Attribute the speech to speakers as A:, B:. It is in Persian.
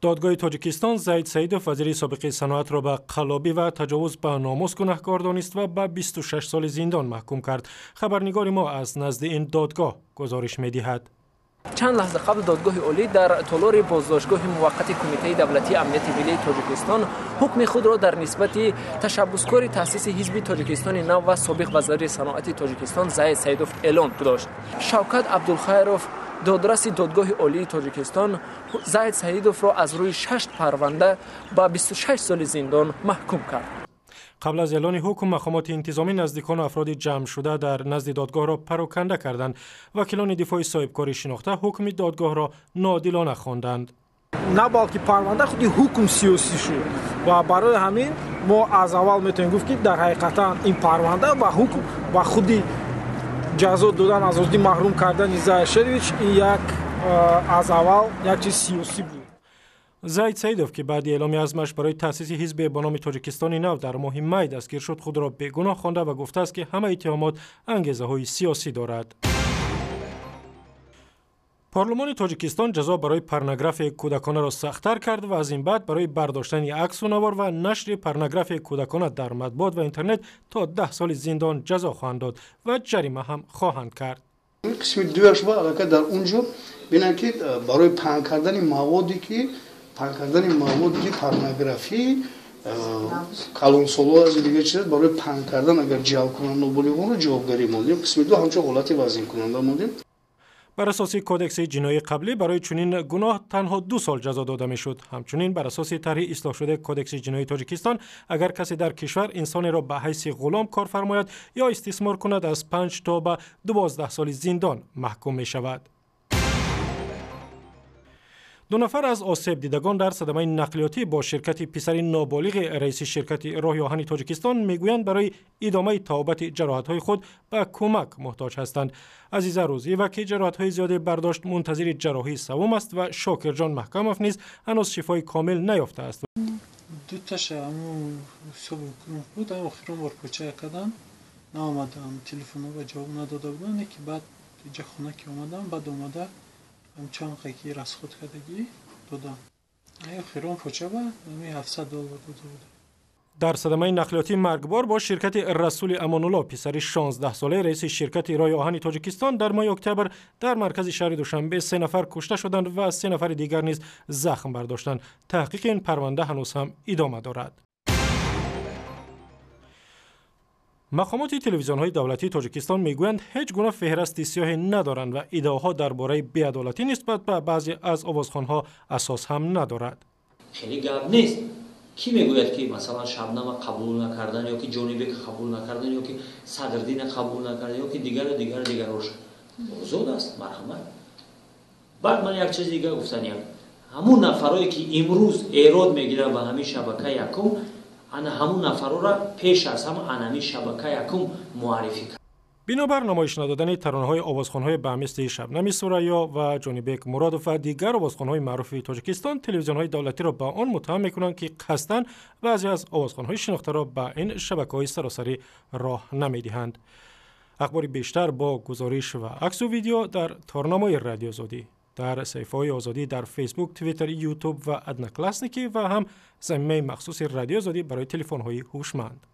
A: دادگاه تاجیکستان زید سیدوف وزیر سابق صنعت را به قلابی و تجاوز به ناموس گناهکار دانست و به 26 سال زندان محکوم کرد. خبرنگار ما از نزد این دادگاه گزارش می‌دهد.
B: چند لحظه قبل دادگاه عالی در تالار بازداشتگاه موقت کمیته دولتی امنیت ملی تاجیکستان حکم خود را در نسبت تشبسکار تأسیس حزب تاجیکستان نو و سابق وزیر صنعت تاجیکستان زید سیدوف اعلان داشت. شوکت عبدالخیروف دادرس دادگاه عالی تاجیکستان زید سیدوف را از روی 6 پرونده با 26 سال زندان محکوم کرد.
A: قبل از اعلان حکم مقامات انتظامی نزدیکان افراد جمع شده در نزد دادگاه را پراکنده کردند. وکیلان دفاع صاحبکاری شناخته حکم دادگاه را ناعادلانه خواندند.
C: نه بلکه پرونده خودی حکم سیاسی شد و برای همین ما از اول میتونیم گفت که در حقیقتا این پرونده و حکم و خودی جزا دادن از آزادی محروم کردن زید شریف این یک از اول یک چیز سیاسی بود.
A: زید سیدوف که بعد اعلام عزمش برای تأسیس حزب با نام تاجیکستان نو در ماه می دستگیر شد خود را بیگناه خوانده و گفته است که همه اتهامات انگیزه‌های سیاسی دارد. پارلمان تاجیکستان جزا برای پورنوگرافی کودکانه را سخت‌تر کرد و از این بعد برای برداشتن عکس و نوار و نشر پورنوگرافی کودکانه در مطبوعات و اینترنت تا 10 سال زندان جزا خواهند داد و جریمه هم خواهند کرد.
D: قسم دویش با علاقه در اونجا ببینن که برای پنگ کردن موادی که پورنوگرافی کالونسولو از دیگه چیز برای پنگ کردن اگر جلب کننده بودیم اون رو جوابگری موندیم. قسم دو همچون غلطی وزین کننده موندیم.
A: بر اساس کودکس جنایی قبلی برای چنین گناه تنها 2 سال جزا داده میشد. همچنین بر اساس طرح اصلاح شده کودکس جنایی تاجیکستان اگر کسی در کشور انسانی را به حیث غلام کار فرماید یا استثمار کند از 5 تا به 12 سال زندان محکوم می شود. 2 نفر از آسیب دیدگان در صدمه نقلیاتی با شرکت پسر نابالغ رئیس شرکت راه آهن تاجیکستان میگویند برای ادامه تعابت جراحت‌های خود به کمک محتاج هستند. عزیزه روزی و که جراحت‌های زیاده برداشت منتظر جراحی سوم است و شاکر جان محکموف نیز هنوز شفای کامل نیافته است.
E: 2 تاش همون صبح بود آخرین بار کوچه کردم نامدم تلفن و جواب نداده بودن که بعد اینجا خونه که اومدم بعد اومده چند قیقی رس خود کردگی دادم. خیرون پوچه با نمی $700 داده بود.
A: در صدمه نقلیاتی مرگبار با شرکت رسول امان الله پسر 16 ساله رئیس شرکت راه آهن تاجیکستان در ماه اکتبر در مرکز شهر دوشنبه 3 نفر کشته شدند و 3 نفر دیگر نیز زخم برداشتند. تحقیق این پرونده هنوز هم ادامه دارد. مقامات تلویزیون‌های دولتی تاجیکستان میگویند هیچ گونه فهرست سیاهی ندارند و ادعاها درباره بی‌عدالتی نسبت به بعضی از آوازخوان‌ها اساس هم ندارد.
F: خیلی گپ نیست. کی میگوید که مثلا شبنم قبول نکردن یا که جانبک قبول نکردن یا که صدردین قبول نکردن یا که دیگر روش موضوع است مرحمت. بعد من یک چیز دیگه گفتم همون نفرایی که امروز ایراد میگیرن به همین شبکه یکم انا همون نفرا را پیش از هم انمی شبکه یکم معرفی کرد.
A: بنابر نمایش ندادن ترانه‌های آوازخوان‌های به مثل شبنم سوریا و جانبک مرادوف و دیگر آوازخوان‌های معروف تاجیکستان تلویزیون‌های دولتی را به آن متهم می‌کنند که قصداً بعضی از آوازخوان‌های شناخته را به این شبکه‌های سراسری راه نمی‌دهند. اخبار بیشتر با گزارش و عکس و ویدیو در تارنامه رادیو آزادی در صفحه‌های آزادی در فیسبوک، توییتر، یوتیوب و ادنا کلاسنیکی و هم زمینه مخصوص رادیو آزادی برای تلفن‌های هوشمند.